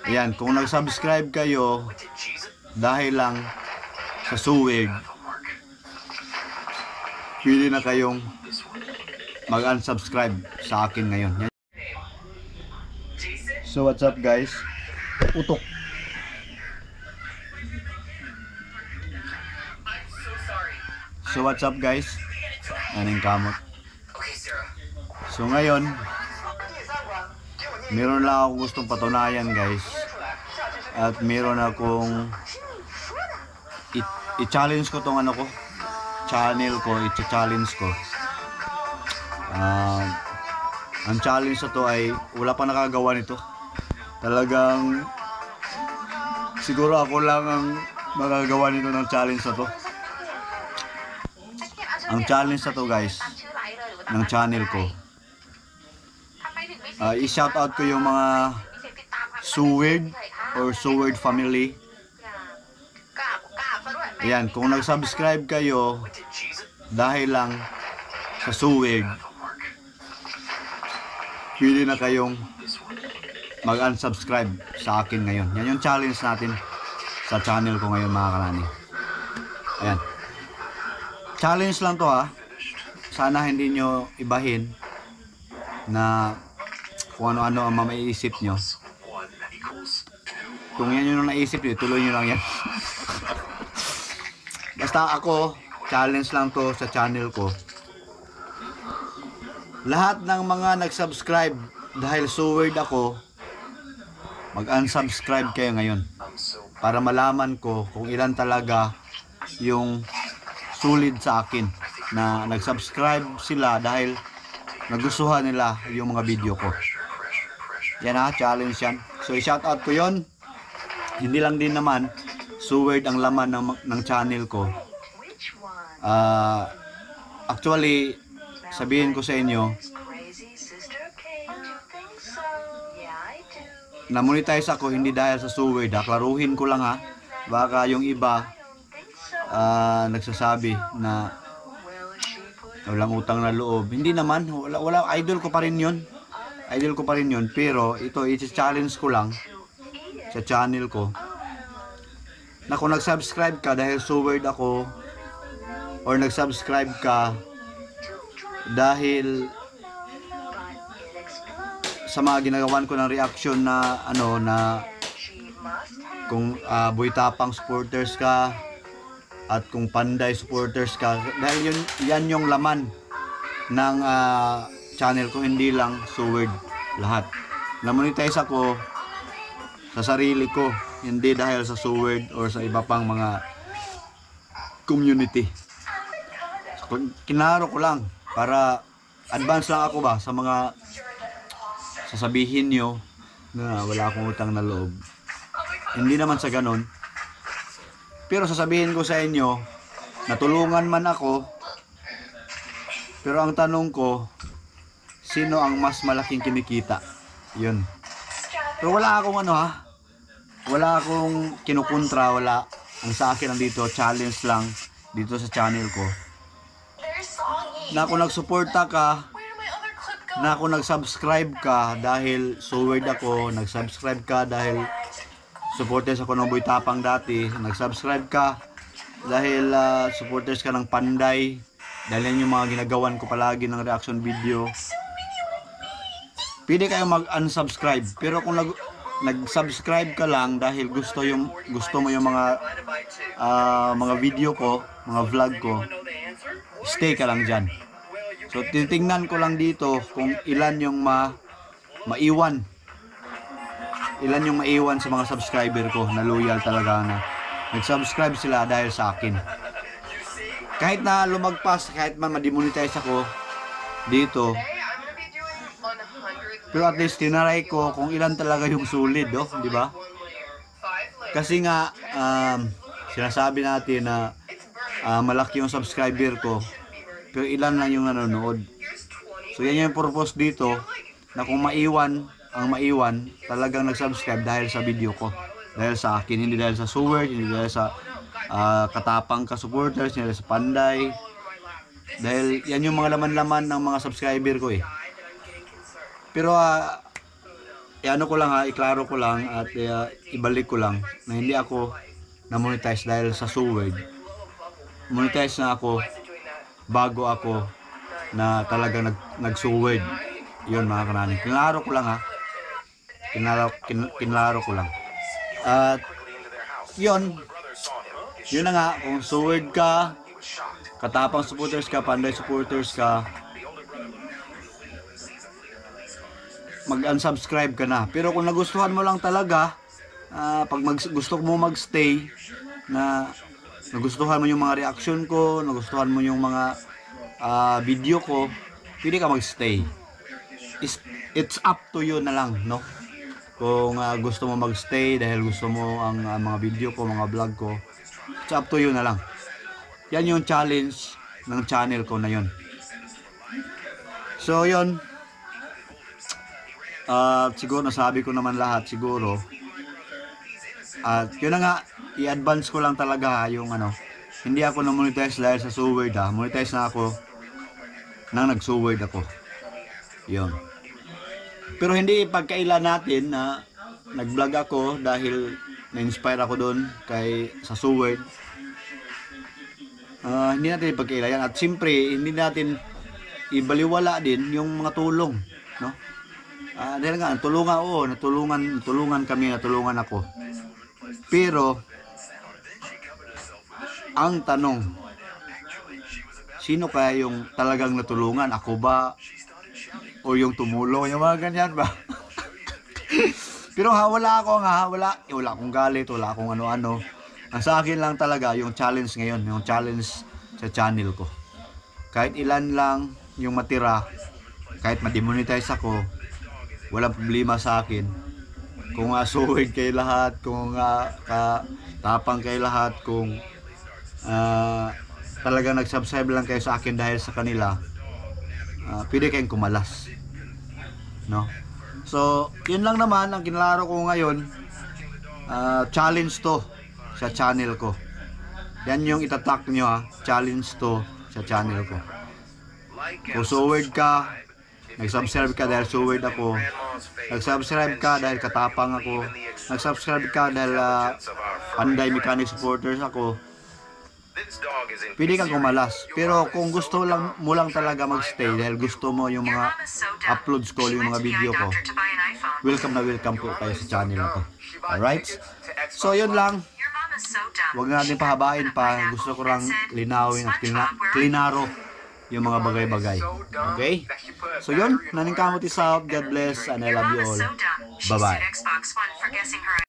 Ayan, kung nag-subscribe kayo dahil lang sa suwig, pwede na kayong mag-unsubscribe sa akin ngayon. So what's up guys? Utok. So what's up guys? Aning kamot. So ngayon, meron lang akong gustong patunayan guys. At meron akong i-challenge ko tong ano ko, channel ko, i-challenge ko. Ang challenge na to ay wala pa nakagawa nito. Talagang siguro ako lang ang magagawa nito ng challenge na to. Ang challenge na to guys ng channel ko, i-shoutout ko yung mga Seward or Seward family. Ayan, kung nag-subscribe kayo dahil lang sa Seward, pwede na kayong mag-unsubscribe sa akin ngayon. Yan yung challenge natin sa channel ko ngayon mga kanani. Ayan, challenge lang to ha. Sana hindi nyo ibahin na kung ano-ano ang maiisip nyo. Kung yan yung naisip nyo, tuloy nyo lang yan. Basta ako, challenge lang to sa channel ko. Lahat ng mga nag-subscribe dahil Seward ako, mag-unsubscribe kayo ngayon. Para malaman ko kung ilan talaga yung sulit sa akin na nag-subscribe sila dahil nagustuhan nila yung mga video ko. Yan ha, challenge yan. So i-shoutout ko yon. Hindi lang din naman Seward ang laman ng channel ko. Actually, sabihin ko sa inyo, na-monetize ako hindi dahil sa Seward ha. Klaruhin ko lang ha. Baka yung iba nagsasabi na walang utang na loob. Hindi naman, wala, idol ko pa rin yun. Idol ko pa rin yun. Pero ito, i-challenge ko lang sa channel ko na kung nag-subscribe ka dahil Seward ako, or nag-subscribe ka dahil sa mga ginagawan ko ng reaction na ano, na kung Boy Tapang supporters ka at kung Panday supporters ka, dahil yan yung laman ng channel ko, hindi lang Seward lahat. Na-monetize ako sa sarili ko, hindi dahil sa Seward or sa iba pang mga community. So, kinaro ko lang para advance lang ako ba sa mga sasabihin nyo na wala akong utang na loob. Hindi naman sa ganon. Pero sasabihin ko sa inyo, natulungan man ako, pero ang tanong ko, sino ang mas malaking kinikita? Yun. Pero wala akong ano ha, wala akong kinukontra, wala. Ang sa akin nandito, challenge lang dito sa channel ko. Na kung nagsuporta ka, na kung nag-subscribe ka dahil Seward ako, nag-subscribe ka dahil supporters ako ng Boy Tapang dati, nag-subscribe ka dahil supporters ka ng Panday, dahil yan yung mga ginagawan ko palagi ng reaction video, pwede kayo mag-unsubscribe. Pero kung nag-subscribe ka lang dahil gusto mo yung mga video ko, mga vlog ko, stay ka lang dyan. So titingnan ko lang dito kung ilan yung maiwan. Ilan yung maiwan sa mga subscriber ko na loyal talaga na nag-subscribe sila dahil sa akin. Kahit na lumagpas, kahit man ma-demonetize ako dito, pero at least tinaray ko kung ilan talaga yung sulit, oh, di ba? Kasi nga sinasabi natin na malaki yung subscriber ko, pero ilan lang yung nanonood. So yan yung purpose dito, na kung maiwan, talagang nag-subscribe dahil sa video ko, dahil sa akin, hindi dahil sa Seward, hindi dahil sa Katapang ka supporters, hindi dahil sa Panday, dahil yan yung mga laman-laman ng mga subscriber ko eh. Pero ano ko lang ha, iklaro ko lang at ibalik ko lang na hindi ako na-monetize dahil sa Suwed. Monetize na ako bago ako na talaga nag-Suwed. Yun mga kanani. Kinlaro ko lang ha. Kinlaro ko lang. At yun na nga, kung Suwed ka, katapang supporters ka, panday supporters ka, mag-unsubscribe ka na. Pero kung nagustuhan mo lang talaga, pag gusto mo magstay, na nagustuhan mo yung mga reaction ko, nagustuhan mo yung mga video ko, pwede ka magstay. It's up to you na lang, no? Kung gusto mo magstay dahil gusto mo ang mga video ko, mga vlog ko, it's up to you na lang. Yan yung challenge ng channel ko na yun. So yun, siguro nasabi ko naman lahat siguro. At yun na nga, i-advance ko lang talaga yung hindi ako na-monetize dahil sa Suwed ha. Monetize na ako nang nag-Suwed ako. Yun. Pero hindi pagkailan natin na nag-vlog ako dahil na-inspire ako doon sa Suwed. Hindi natin ipagkailan. At siyempre, hindi natin ibaliwala din yung mga tulong, no? Dahil nga, natulungan kami, natulungan ako. Pero, ang tanong, sino kaya yung talagang natulungan? Ako ba? O yung tumulong? Yung mga ganyan ba? Pero wala akong galit, wala akong ano-ano. Ang sa akin lang talaga, yung challenge ngayon, yung challenge sa channel ko. Kahit ilan lang yung matira, kahit ma-demonetize ako, walang problema sa akin. Kung Suwed kayo lahat, kung tapang kayo lahat, kung talagang nag-subscribe lang kayo sa akin dahil sa kanila, pwede kayong kumalas, no? So yun lang naman ang kinlaro ko ngayon. Challenge to sa channel ko. Yan yung itatak nyo ha, challenge to sa channel ko. Kung Suwed ka, nag-subscribe ka dahil Suwed ako, nag-subscribe ka dahil katapang ako, nag-subscribe ka dahil panday mechanic supporters ako, pwede kang kumalas. Pero kung gusto mo lang talaga magstay dahil gusto mo yung mga uploads ko, yung mga video ko, welcome na welcome po kayo sa channel na to. Alright? So yun lang. Huwag natin pahabain pa. Gusto ko lang linawin at klinaro yung mga bagay-bagay. Okay? So yun, naning kamot is out. God bless and I love you all. Bye-bye.